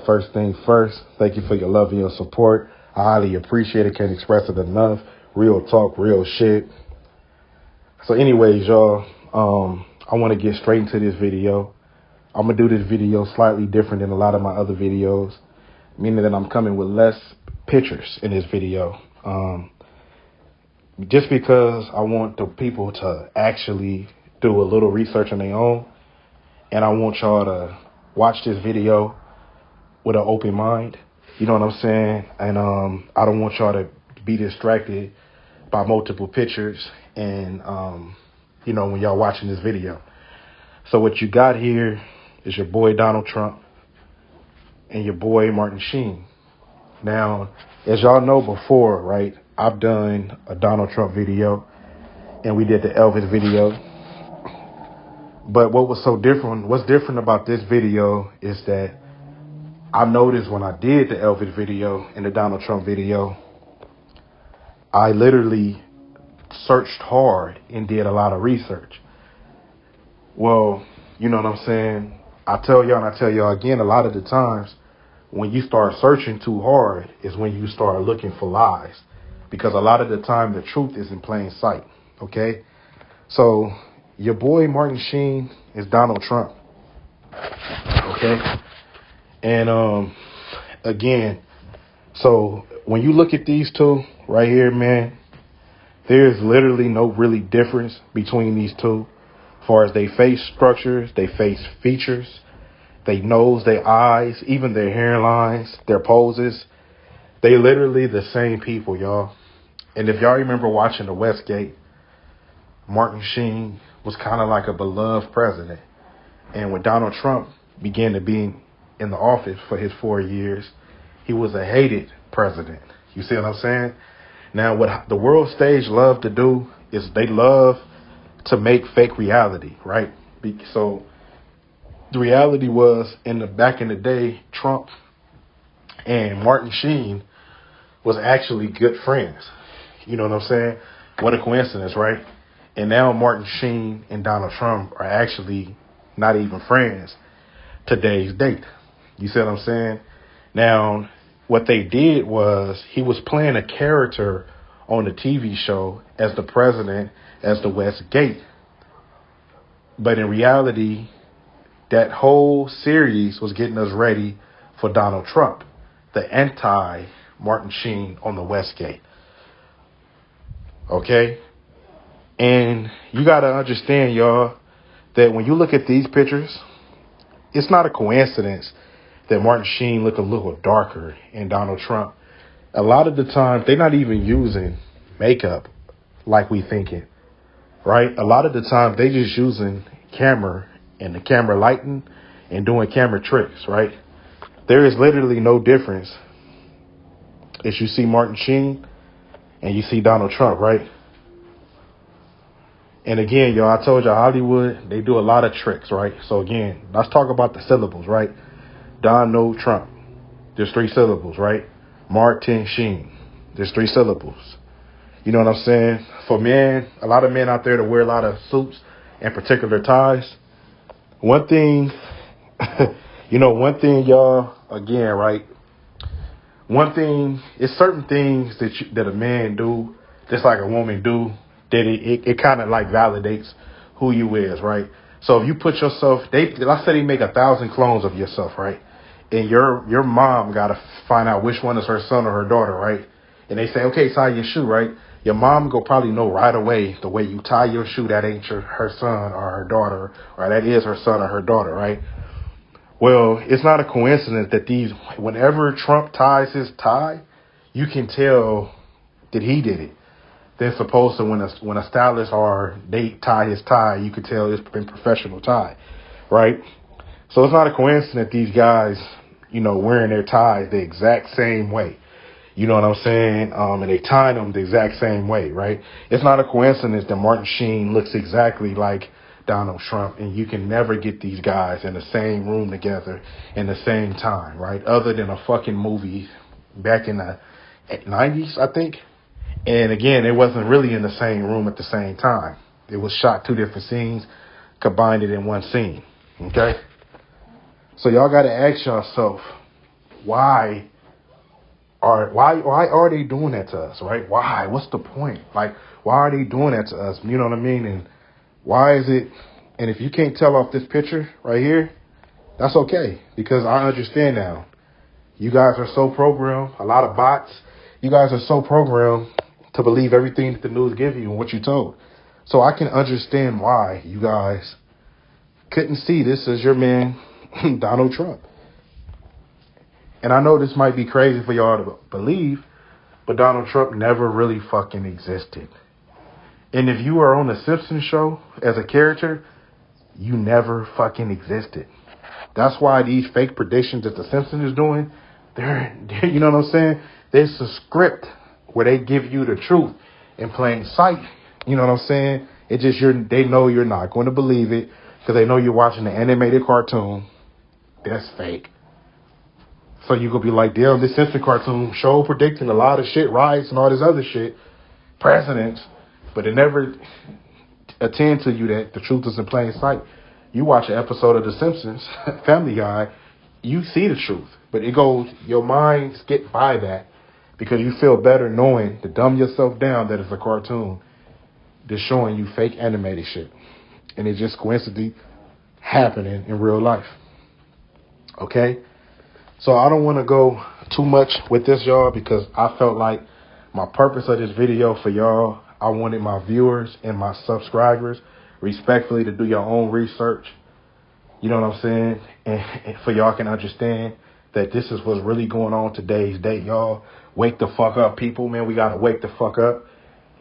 first things first. Thank you for your love and your support. I highly appreciate it. Can't express it enough. Real talk, real shit. So anyways, y'all, I want to get straight into this video. I'm going to do this video slightly different than a lot of my other videos, meaning that I'm coming with less pictures in this video. Just because I want the people to actually do a little research on their own. And I want y'all to watch this video with an open mind. You know what I'm saying? And I don't want y'all to be distracted by multiple pictures and, when y'all watching this video. So what you got here is your boy Donald Trump and your boy Martin Sheen. Now, as y'all know before, right, I've done a Donald Trump video and we did the Elvis video. But what's different about this video is that I noticed when I did the Elvis video and the Donald Trump video, I literally searched hard and did a lot of research. Well, you know what I'm saying? I tell y'all and I tell y'all again, a lot of the times when you start searching too hard is when you start looking for lies. Because a lot of the time the truth is in plain sight. Okay? So your boy Martin Sheen is Donald Trump. Okay? And again, so when you look at these two right here, man, there's literally no really difference between these two as far as their face structures, their face features, their nose, their eyes, even their hairlines, their poses. They literally the same people, y'all. And if y'all remember watching the Westgate, Martin Sheen was kind of like a beloved president. And when Donald Trump began to be in the office for his 4 years, he was a hated president. You see what I'm saying? Now, what the world stage love to do is they love to make fake reality, right? So the reality was back in the day, Trump and Martin Sheen was actually good friends. You know what I'm saying? What a coincidence, right? And now Martin Sheen and Donald Trump are actually not even friends today's date. You see what I'm saying? Now, what they did was he was playing a character on the TV show as the president, as the Westgate. But in reality, that whole series was getting us ready for Donald Trump, the anti-Martin Sheen on the Westgate. Okay? And you got to understand, y'all, that when you look at these pictures, it's not a coincidence that Martin Sheen look a little darker and Donald Trump. A lot of the time, they're not even using makeup like we thinking, right? A lot of the time, they just using camera and the camera lighting and doing camera tricks, right? There is literally no difference if you see Martin Sheen and you see Donald Trump, right? And again, y'all, I told y'all Hollywood, they do a lot of tricks, right? So again, let's talk about the syllables, right? Donald Trump. There's 3 syllables, right? Martin Sheen. There's 3 syllables. You know what I'm saying? For men, a lot of men out there that wear a lot of suits and particular ties. One thing, y'all, again, right? One thing, it's certain things that a man do, just like a woman do, that it kind of like validates who you is, right? So if you put yourself, let's say they make 1,000 clones of yourself, right? And your mom got to find out which one is her son or her daughter, right? And they say, okay, tie your shoe, right? Your mom go probably know right away the way you tie your shoe, that ain't her son or her daughter, or that is her son or her daughter, right? Well, it's not a coincidence that whenever Trump ties his tie, you can tell that he did it. Then supposed to when a stylist or they tie his tie, you could tell it's been professional tie, right? So it's not a coincidence that these guys, wearing their ties the exact same way. You know what I'm saying? And they tie them the exact same way, right? It's not a coincidence that Martin Sheen looks exactly like Donald Trump, and you can never get these guys in the same room together in the same time, right? Other than a fucking movie back in the 90s, I think. And again, it wasn't really in the same room at the same time. It was shot 2 different scenes, combined it in one scene. Okay? So y'all got to ask yourself, why are they doing that to us, right? Why? What's the point? Like, why are they doing that to us? You know what I mean? And why is it? And if you can't tell off this picture right here, that's okay, because I understand now. You guys are so programmed, a lot of bots. You guys are so programmed to believe everything that the news give you and what you told. So I can understand why you guys couldn't see this as your man, Donald Trump. And I know this might be crazy for y'all to believe, but Donald Trump never really fucking existed. And if you are on the Simpsons show as a character, you never fucking existed. That's why these fake predictions that the Simpsons is doing, they're you know what I'm saying? There's a script where they give you the truth in plain sight. You know what I'm saying? It just they know you're not going to believe it because they know you're watching an animated cartoon. That's fake. So you could be like, damn, this Simpson cartoon show predicting a lot of shit, riots and all this other shit, presidents, but it never attend to you that the truth is in plain sight. You watch an episode of The Simpsons, Family Guy, you see the truth, but it goes, your mind skip by that because you feel better knowing to dumb yourself down that it's a cartoon that's showing you fake animated shit. And it just coincidentally happening in real life. Okay? So I don't want to go too much with this, y'all, because I felt like my purpose of this video for y'all, I wanted my viewers and my subscribers respectfully to do your own research. You know what I'm saying? And for y'all can understand that this is what's really going on today's date, y'all. Wake the fuck up, people, man. We got to wake the fuck up.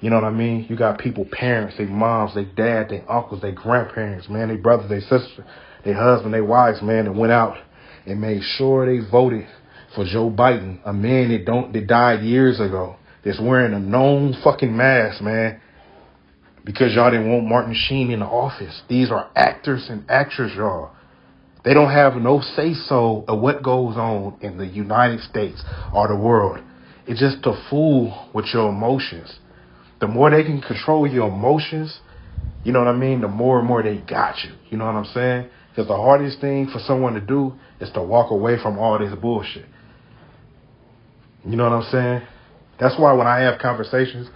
You know what I mean? You got people, parents, their moms, their dad, their uncles, their grandparents, man, their brothers, their sisters, their husband, their wives, man, that went out and made sure they voted for Joe Biden, a man that died years ago, that's wearing a known fucking mask, man, because y'all didn't want Martin Sheen in the office. These are actors and actresses, y'all. They don't have no say-so of what goes on in the United States or the world. It's just to fool with your emotions. The more they can control your emotions, you know what I mean, the more and more they got you. You know what I'm saying? Because the hardest thing for someone to do is to walk away from all this bullshit. You know what I'm saying? That's why when I have conversations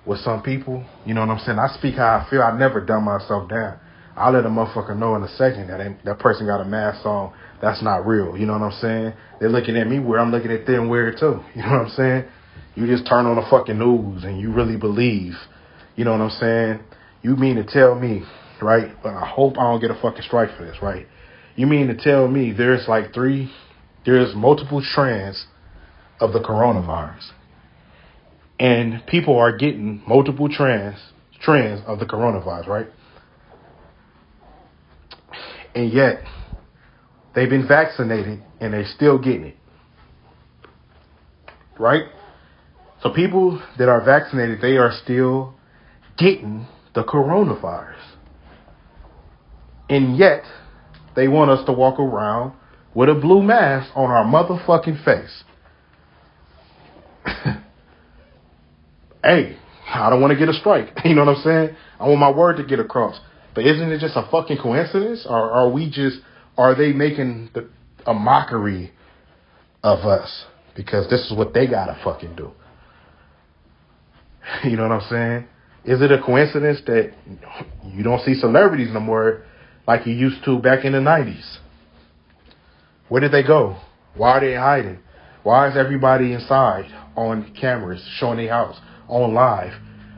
with some people, you know what I'm saying, I speak how I feel. I never dumb myself down. I'll let a motherfucker know in a second that person got a mask on. That's not real. You know what I'm saying? They're looking at me weird. I'm looking at them weird too. You know what I'm saying? You just turn on the fucking news and you really believe. You know what I'm saying? You mean to tell me, right? But I hope I don't get a fucking strike for this, right? You mean to tell me there's multiple strands of the coronavirus. And people are getting multiple strands of the coronavirus, right? And yet, they've been vaccinated and they're still getting it. Right? So people that are vaccinated, they are still getting the coronavirus. And yet, they want us to walk around with a blue mask on our motherfucking face. Hey, I don't want to get a strike. You know what I'm saying? I want my word to get across. But isn't it just a fucking coincidence? Or are they making a mockery of us? Because this is what they gotta fucking do. You know what I'm saying? Is it a coincidence that you don't see celebrities no more like you used to back in the 90s? Where did they go? Why are they hiding? Why is everybody inside on cameras showing their house on live?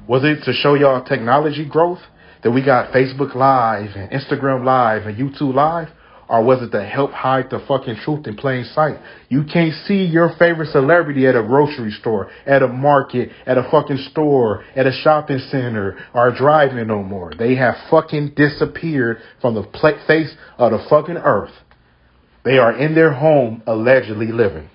Was it to show y'all technology growth that we got Facebook Live and Instagram Live and YouTube Live? Or was it to help hide the fucking truth in plain sight? You can't see your favorite celebrity at a grocery store, at a market, at a fucking store, at a shopping center, or drive-in no more. They have fucking disappeared from the face of the fucking earth. They are in their home allegedly living.